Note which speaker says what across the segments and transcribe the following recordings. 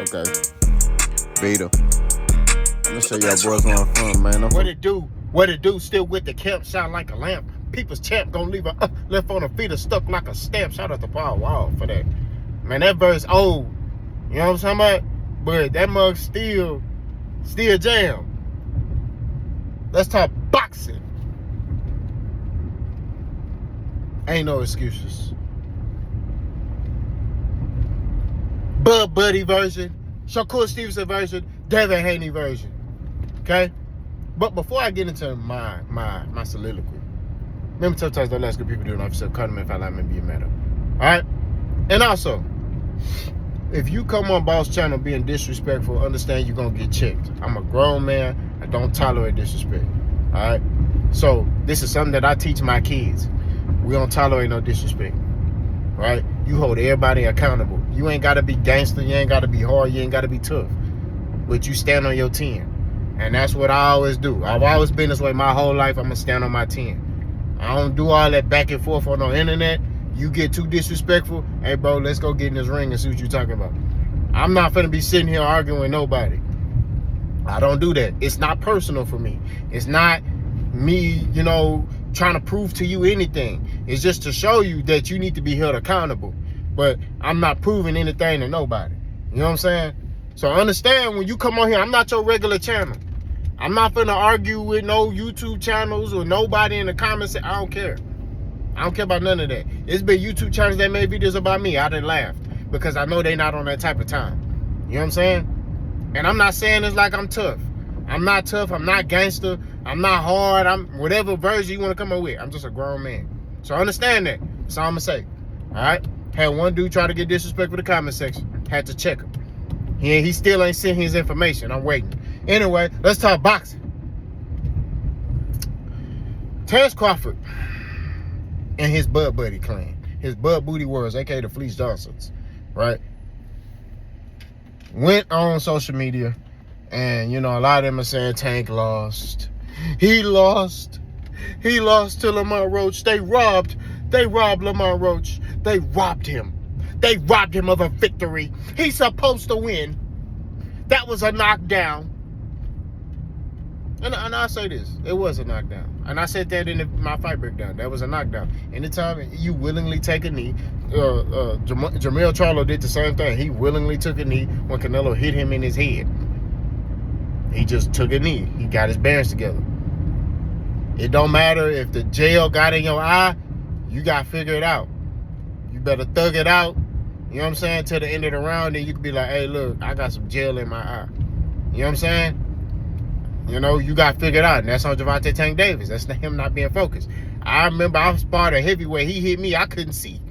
Speaker 1: Okay. Vita. I'm gonna show y'all boys where I'm from, man.
Speaker 2: What it do? What it do? Still with the camp, shine like a lamp. People's champ gonna leave a left on the feet, stuck like a stamp. Shout out to Paul Wall for that. Man, that verse old. You know what I'm talking about? But that mug still jam. Let's talk boxing. Ain't no excuses. Bud Buddy version, Shakur Stevenson version, Devin Haney version. Okay? But before I get into my soliloquy, remember sometimes don't ask good people do enough, so cut them if I like me be a matter. Alright? And also, if you come on Boss Channel being disrespectful, understand you're gonna get checked. I'm a grown man. I don't tolerate disrespect. Alright? So this is something that I teach my kids. We don't tolerate no disrespect. Right? You hold everybody accountable. You ain't gotta be gangster, you ain't gotta be hard, you ain't gotta be tough. But you stand on your 10. And that's what I always do. I've always been this way my whole life. I'm gonna stand on my 10. I don't do all that back and forth on the internet. You get too disrespectful, hey bro, let's go get in this ring and see what you're talking about. I'm not finna be sitting here arguing with nobody. I don't do that. It's not personal for me. It's not me, trying to prove to you anything. It's just to show you that you need to be held accountable. But I'm not proving anything to nobody. You know what I'm saying? So understand, when you come on here, I'm not your regular channel. I'm not finna argue with no YouTube channels or nobody in the comments. I don't care. I don't care about none of that. It's been YouTube channels that made videos about me. I done laughed because I know they not on that type of time. You know what I'm saying? And I'm not saying it's like I'm tough. I'm not tough. I'm not gangster. I'm not hard. I'm whatever version you want to come up with. I'm just a grown man. So understand that. That's all I'm gonna say. All right? Had one dude try to get disrespectful in the comment section. Had to check him. He still ain't sent his information. I'm waiting. Anyway, let's talk boxing. Terrence Crawford and his Bud Buddy clan, his Bud Booty Worlds, aka the Fleece Johnsons, right? Went on social media, and a lot of them are saying Tank lost. He lost to Lamont Roach. They robbed Lamont Roach. They robbed him. They robbed him of a victory. He's supposed to win. That was a knockdown. And I say this, it was a knockdown. And I said that in my fight breakdown. That was a knockdown. Anytime you willingly take a knee, Jermell Charlo did the same thing. He willingly took a knee when Canelo hit him in his head. He just took a knee. He got his bearings together. It don't matter if the gel got in your eye, you got to figure it out. You better thug it out, you know what I'm saying, to the end of the round, and you can be like, hey, look, I got some gel in my eye. You know what I'm saying? You got to figure it out. And that's on Gervonta Tank Davis. That's him not being focused. I remember I sparred a heavyweight. He hit me. I couldn't see.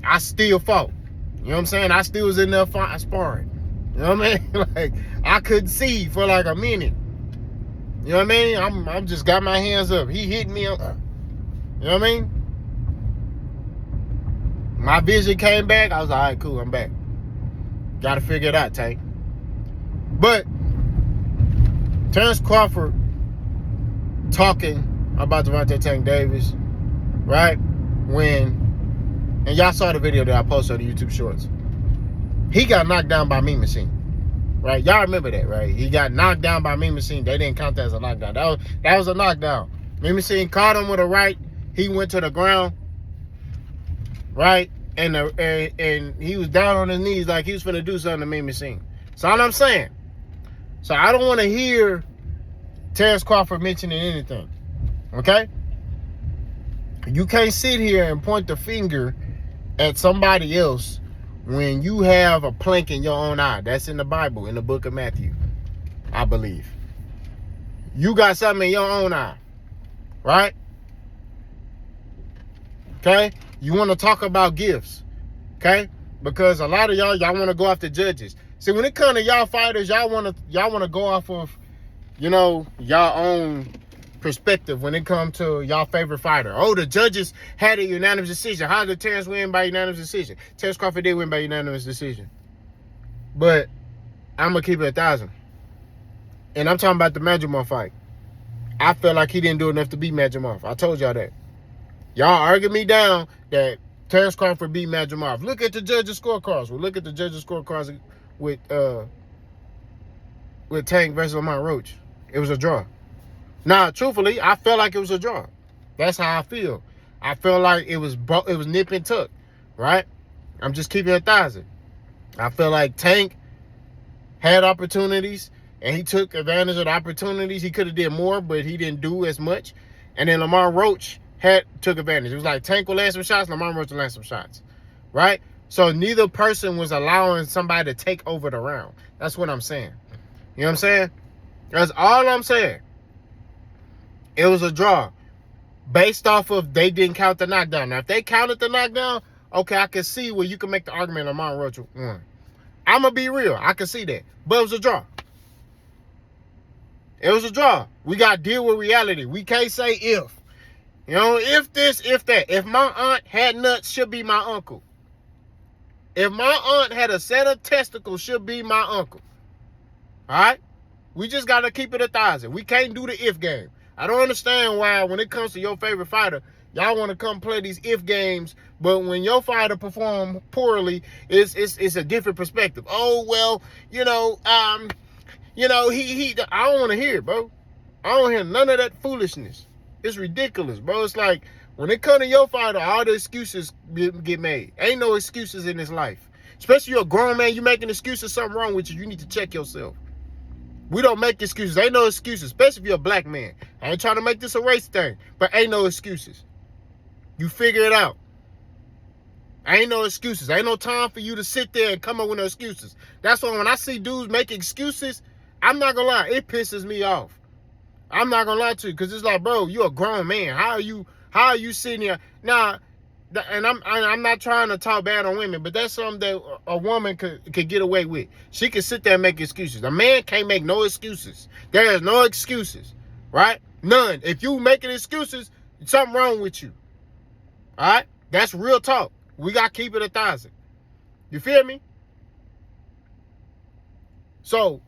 Speaker 2: I still fought. You know what I'm saying? I still was in there sparring. You know what I mean? Like, I couldn't see for like a minute. You know what I mean? I'm just got my hands up. He hit me. You know what I mean? My vision came back. I was like, all right, cool, I'm back. Got to figure it out, Tank. But Terrence Crawford talking about Gervonta Tank Davis, right? And y'all saw the video that I posted on the YouTube Shorts. He got knocked down by Mean Machine, right? Y'all remember that, right? He got knocked down by Mean Machine. They didn't count that as a knockdown. That was a knockdown. Mean Machine caught him with a right. He went to the ground, right? And he was down on his knees like he was finna do something to Mean Machine. So all I'm saying. So I don't want to hear Terrence Crawford mentioning anything. Okay? You can't sit here and point the finger at somebody else when you have a plank in your own eye. That's in the Bible, in the book of Matthew, I believe. You got something in your own eye. Right? Okay? You want to talk about gifts. Okay? Because a lot of y'all want to go after judges. See, when it comes to y'all fighters, y'all want to go off of, y'all own perspective when it comes to y'all favorite fighter. Oh, the judges had a unanimous decision. How did Terrence win by unanimous decision? Terrence Crawford did win by unanimous decision. But I'm going to keep it 1,000. And I'm talking about the Majumov fight. I felt like he didn't do enough to beat Majumov. I told y'all that. Y'all argued me down that Terrence Crawford beat Majumov. Look at the judges' scorecards. Well, look at the judges' scorecards Tank versus Lamont Roach. It was a draw. Now, truthfully, I felt like it was a draw. That's how I feel. I feel like it was nip and tuck, right? I'm just keeping it 1,000. I feel like Tank had opportunities, and he took advantage of the opportunities. He could have did more, but he didn't do as much. And then Lamont Roach took advantage. It was like Tank would land some shots, Lamont Roach would land some shots, right? So neither person was allowing somebody to take over the round. That's what I'm saying. You know what I'm saying? That's all I'm saying. It was a draw based off of they didn't count the knockdown. Now, if they counted the knockdown, okay, I can see where you can make the argument Lamont Roach won. I'm going to be real. I can see that. But it was a draw. It was a draw. We got to deal with reality. We can't say if. You know, if this, if that. If my aunt had nuts, should be my uncle. If my aunt had a set of testicles, should be my uncle. All right? We just got to keep it 1,000. We can't do the if game. I don't understand why when it comes to your favorite fighter, y'all want to come play these if games, but when your fighter perform poorly, it's a different perspective. Oh, well, he I don't want to hear it, bro. I don't hear none of that foolishness. It's ridiculous, bro. It's like when it comes to your fighter, all the excuses get made. Ain't no excuses in this life. Especially you're a grown man, you making excuses, something wrong with you. You need to check yourself. We don't make excuses. Ain't no excuses, especially if you're a black man. I ain't trying to make this a race thing, but ain't no excuses. You figure it out. Ain't no excuses. Ain't no time for you to sit there and come up with no excuses. That's why when I see dudes make excuses, I'm not gonna lie, it pisses me off. I'm not gonna lie to you, because it's like, bro, you're a grown man. How are you sitting here now? And I'm not trying to talk bad on women, but that's something that a woman could get away with. She can sit there and make excuses. A man can't make no excuses. There is no excuses, right? None. If you making excuses, something wrong with you. All right? That's real talk. We got to keep it 1,000. You feel me? So,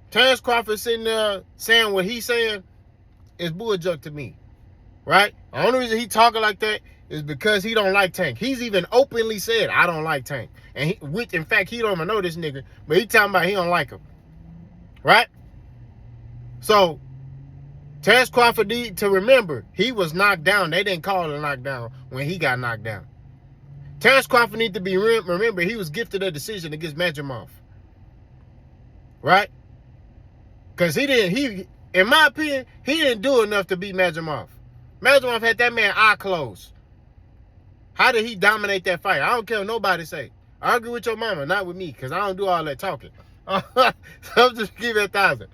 Speaker 2: Terrence Crawford sitting there saying what he's saying is bulljuck to me, right? The only reason he talking like that is because he don't like Tank. He's even openly said, I don't like Tank. And in fact, he don't even know this nigga, but he talking about he don't like him. Right? So, Terrence Crawford need to remember, he was knocked down. They didn't call it a knockdown when he got knocked down. Terrence Crawford need to be remember, he was gifted a decision against Majimov. Right? Because in my opinion, he didn't do enough to beat Majimov. Majimov had that man eye closed. How did he dominate that fight? I don't care what nobody say. Argue with your mama, not with me, because I don't do all that talking. So I'm just giving it 1,000.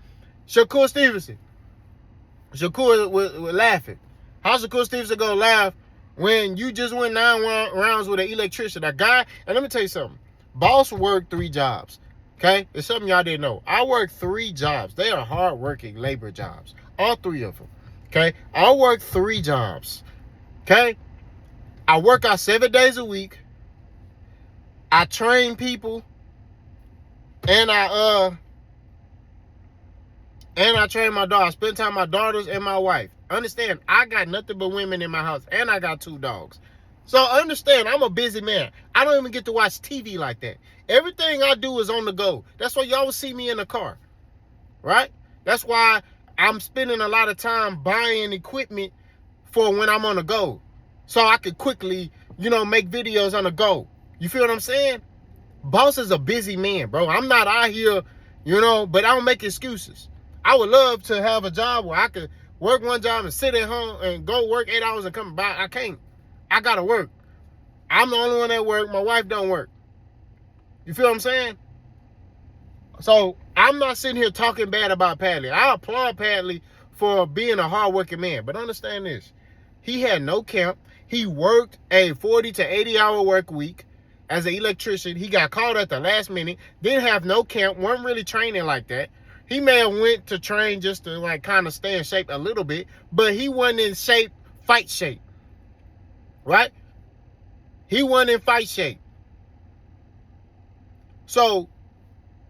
Speaker 2: Shakur Stevenson. Shakur was laughing. How Shakur Stevenson gonna laugh when you just went 9 rounds with an electrician? A guy, and let me tell you something. Boss worked 3 jobs. Okay? It's something y'all didn't know. I worked 3 jobs. They are hard-working labor jobs. All 3 of them. Okay? I worked 3 jobs. Okay? I work out 7 days a week. I train people. And I train my daughter. I spend time with my daughters and my wife. Understand, I got nothing but women in my house. And I got 2 dogs. So understand, I'm a busy man. I don't even get to watch TV like that. Everything I do is on the go. That's why you always see me in the car. Right? That's why I'm spending a lot of time buying equipment for when I'm on the go. So I could quickly, make videos on the go. You feel what I'm saying? Boss is a busy man, bro. I'm not out here, but I don't make excuses. I would love to have a job where I could work one job and sit at home and go work 8 hours and come back. I can't. I gotta work. I'm the only one that work. My wife don't work. You feel what I'm saying? So I'm not sitting here talking bad about Padley. I applaud Padley for being a hardworking man. But understand this. He had no camp. He worked a 40 to 80 hour work week as an electrician. He got called at the last minute. Didn't have no camp. Wasn't really training like that. He may have went to train just to kind of stay in shape a little bit. But he wasn't in shape, fight shape. Right? He wasn't in fight shape. So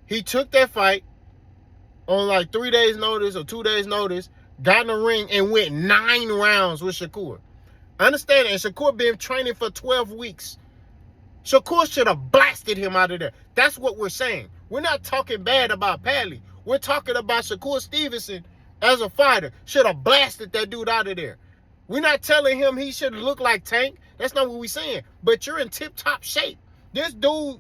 Speaker 2: he took that fight on 3 days notice or 2 days notice, got in the ring and went 9 rounds with Shakur. Understand, and Shakur been training for 12 weeks. Shakur should have blasted him out of there. That's what we're saying. We're not talking bad about Padley. We're talking about Shakur Stevenson as a fighter. Should have blasted that dude out of there. We're not telling him he should look like Tank. That's not what we're saying. But you're in tip-top shape. This dude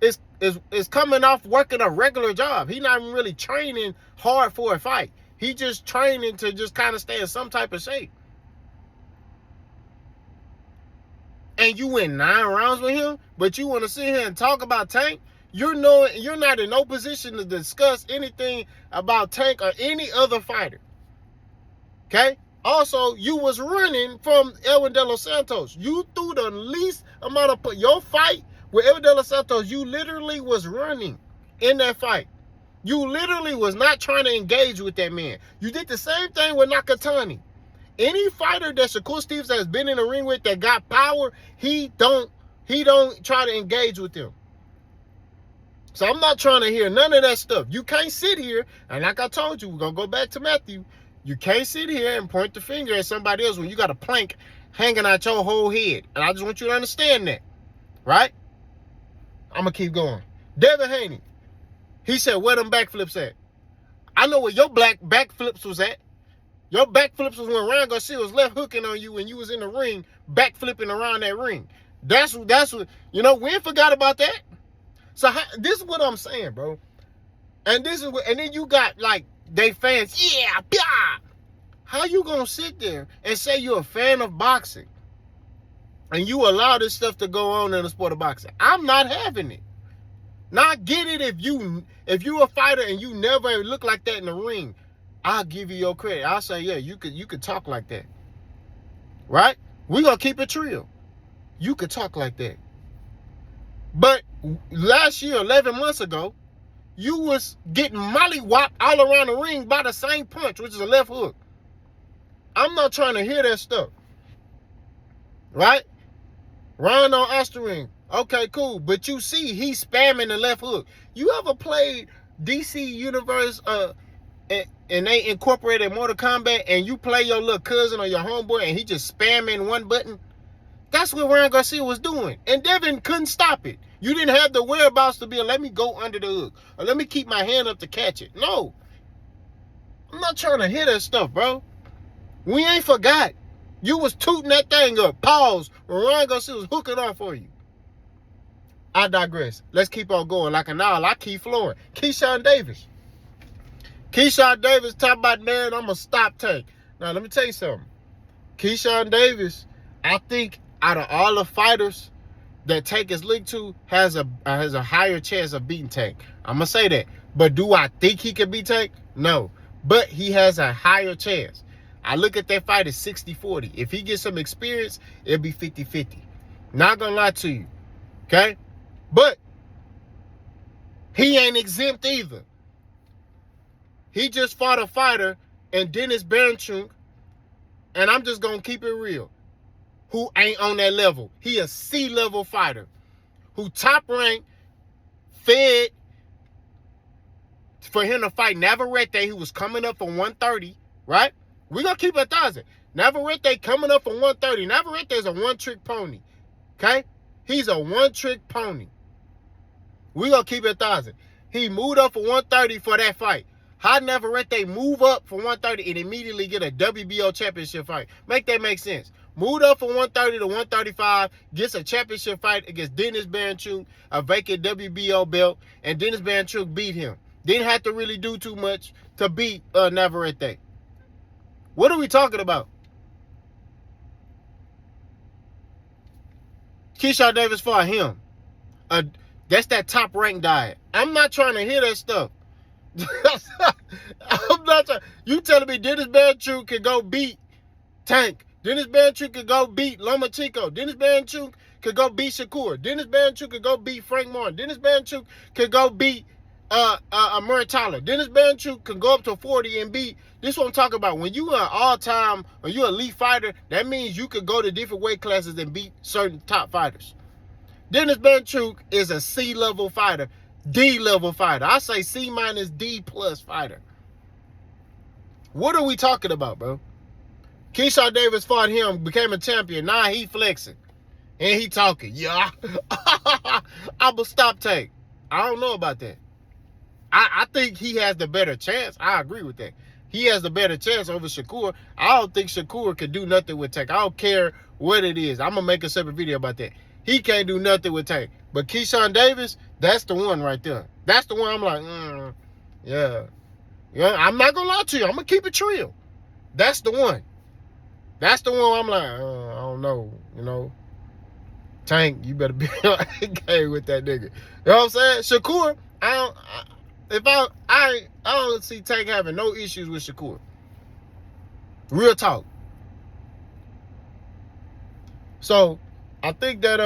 Speaker 2: is coming off working a regular job. He's not even really training hard for a fight. He just training to just kind of stay in some type of shape. And you win 9 rounds with him, but you want to sit here and talk about Tank? You're not in no position to discuss anything about Tank or any other fighter. Okay? Also, you was running from Elvin De Los Santos. You threw the least amount of your fight with Elvin De Los Santos. You literally was running in that fight. You literally was not trying to engage with that man. You did the same thing with Nakatani. Any fighter that Shakur Stevenson has been in the ring with that got power, he don't try to engage with them. So I'm not trying to hear none of that stuff. You can't sit here, and like I told you, we're going to go back to Matthew. You can't sit here and point the finger at somebody else when you got a plank hanging out your whole head. And I just want you to understand that. Right? I'm going to keep going. Devin Haney. He said, where them backflips at? I know where your backflips was at. Your backflips was when Ryan Garcia was left hooking on you when you was in the ring, backflipping around that ring. That's what, we ain't forgot about that. So this is what I'm saying, bro. And then you got like they fans, yeah, blah. How you gonna sit there and say you're a fan of boxing and you allow this stuff to go on in the sport of boxing? I'm not having it. Now I get it if you a fighter and you never look like that in the ring. I'll give you your credit. I'll say, yeah, you could talk like that. Right? We're going to keep it real. You could talk like that. But last year, 11 months ago, you was getting mollywopped all around the ring by the same punch, which is a left hook. I'm not trying to hear that stuff. Right? Ryan on Osterring. Okay, cool. But you see, he's spamming the left hook. You ever played DC Universe and they incorporated Mortal Kombat and you play your little cousin or your homeboy and he just spamming one button? That's what Ryan Garcia was doing. And Devin couldn't stop it. You didn't have the whereabouts to be, let me go under the hook. Or let me keep my hand up to catch it. No. I'm not trying to hit that stuff, bro. We ain't forgot. You was tooting that thing up. Pause. When Ryan Garcia was hooking off for you. I digress. Let's keep on going. Like an owl, I keep flowing. Keyshawn Davis. Keyshawn Davis talking about, man, I'm going to stop Tank. Now, let me tell you something. Keyshawn Davis, I think out of all the fighters that Tank is linked to, has a higher chance of beating Tank. I'm going to say that. But do I think he can beat Tank? No. But he has a higher chance. I look at that fight as 60-40. If he gets some experience, it'll be 50-50. Not going to lie to you. Okay? But he ain't exempt either. He just fought a fighter and Dennis Bernchuk, and I'm just going to keep it real, who ain't on that level. He a C-level fighter who top ranked, fed for him to fight Navarrete, who was coming up from 130, right? We're going to keep it 1,000. Navarrete coming up from 130. Navarrete is a one-trick pony, okay? He's a one-trick pony. We're going to keep it 1,000. He moved up for 130 for that fight. How Navarrete move up for 130 and immediately get a WBO championship fight? Make that make sense. Moved up from 130 to 135, gets a championship fight against Dennis Bernchuk, a vacant WBO belt, and Dennis Bernchuk beat him. Didn't have to really do too much to beat Navarrete. What are we talking about? Keyshawn Davis fought him. That's that top rank diet. I'm not trying to hear that stuff. I'm not trying. You telling me Dennis Bernchuk can go beat Tank? Dennis Bernchuk can go beat Lomachenko. Dennis Bernchuk can go beat Shakur. Dennis Bernchuk can go beat Frank Martin. Dennis Bernchuk can go beat Muratalla. Dennis Bernchuk can go up to 40 and beat. This is what I'm talking about. When you are all-time or you're an elite fighter, that means you could go to different weight classes and beat certain top fighters. Dennis Bernchuk is a C-level fighter, D-level fighter. I say C- D+ fighter. What are we talking about, bro? Keyshawn Davis fought him, became a champion. Now he flexing. And he talking. Yeah. I'ma stop Tank. I don't know about that. I think he has the better chance. I agree with that. He has the better chance over Shakur. I don't think Shakur can do nothing with Tank. I don't care what it is. I'm going to make a separate video about that. He can't do nothing with Tank. But Keyshawn Davis, that's the one right there. That's the one I'm like, yeah. Yeah, I'm not going to lie to you. I'm going to keep it real. That's the one. That's the one I'm like, I don't know, you know. Tank, you better be on game with that nigga. You know what I'm saying? Shakur, I don't see Tank having no issues with Shakur. Real talk. So I think that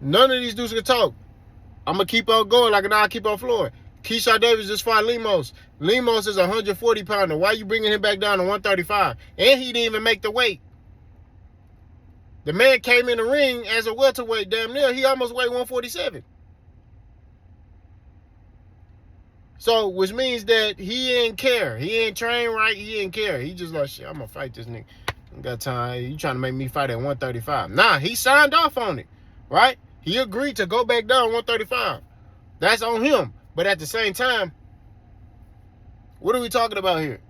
Speaker 2: none of these dudes can talk. I'm gonna keep on going like I keep on flooring. Keyshawn Davis just fought Lemos. Lemos is a 140 pounder. Why you bringing him back down to 135? And he didn't even make the weight. The man came in the ring as a welterweight, damn near. He almost weighed 147. So, which means that he ain't care. He ain't trained right. He ain't care. He just like, shit, I'm going to fight this nigga. I got time. You trying to make me fight at 135. Nah, he signed off on it, right? He agreed to go back down 135. That's on him. But at the same time, what are we talking about here?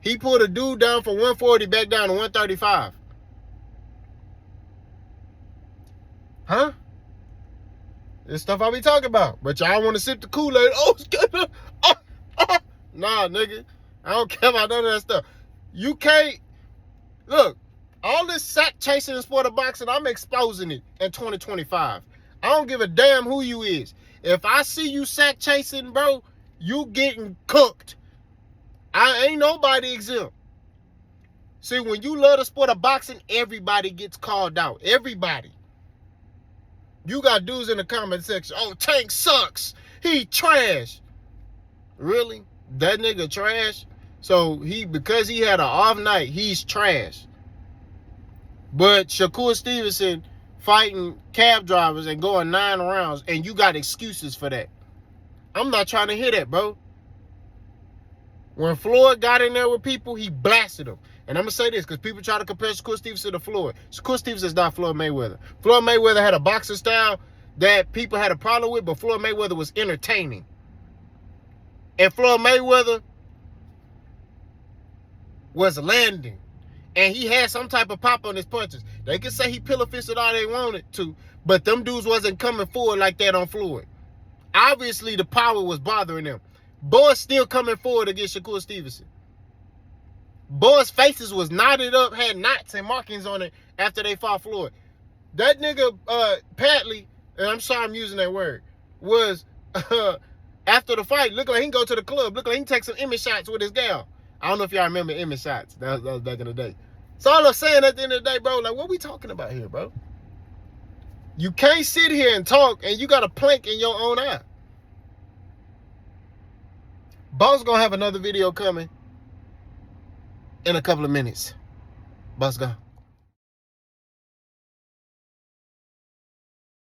Speaker 2: He pulled a dude down from 140 back down to 135. Huh? This stuff I be talking about. But y'all want to sip the Kool-Aid. Oh, it's gonna... Nah, nigga. I don't care about none of that stuff. You can't... Look, all this sack chasing in sport of boxing, I'm exposing it in 2025. I don't give a damn who you is. If I see you sack chasing, bro, you getting cooked. I ain't nobody exempt. See, when you love the sport of boxing, everybody gets called out. Everybody. You got dudes in the comment section. Oh, Tank sucks. He trash. Really? That nigga trash? So because he had an off night, he's trash. But Shakur Stevenson fighting cab drivers and going 9 rounds, and you got excuses for that. I'm not trying to hear that, bro. When Floyd got in there with people, he blasted them. And I'm going to say this because people try to compare Shakur Stevenson to Floyd. Shakur Stevenson is not Floyd Mayweather. Floyd Mayweather had a boxing style that people had a problem with, but Floyd Mayweather was entertaining. And Floyd Mayweather was landing. And he had some type of pop on his punches. They could say he pillow-fisted all they wanted to, but them dudes wasn't coming forward like that on Floyd. Obviously, the power was bothering them. Boys still coming forward against Shakur Stevenson. Boys' faces was knotted up, had knots and markings on it after they fought Floyd. That nigga, Patley, and I'm sorry I'm using that word, was, after the fight, look like he can go to the club. Look like he can take some image shots with his gal. I don't know if y'all remember image shots. That was back in the day. So all I'm saying at the end of the day, bro, like, what we talking about here, bro? You can't sit here and talk, and you got a plank in your own eye. Boss gonna have another video coming in a couple of minutes. Boss gone.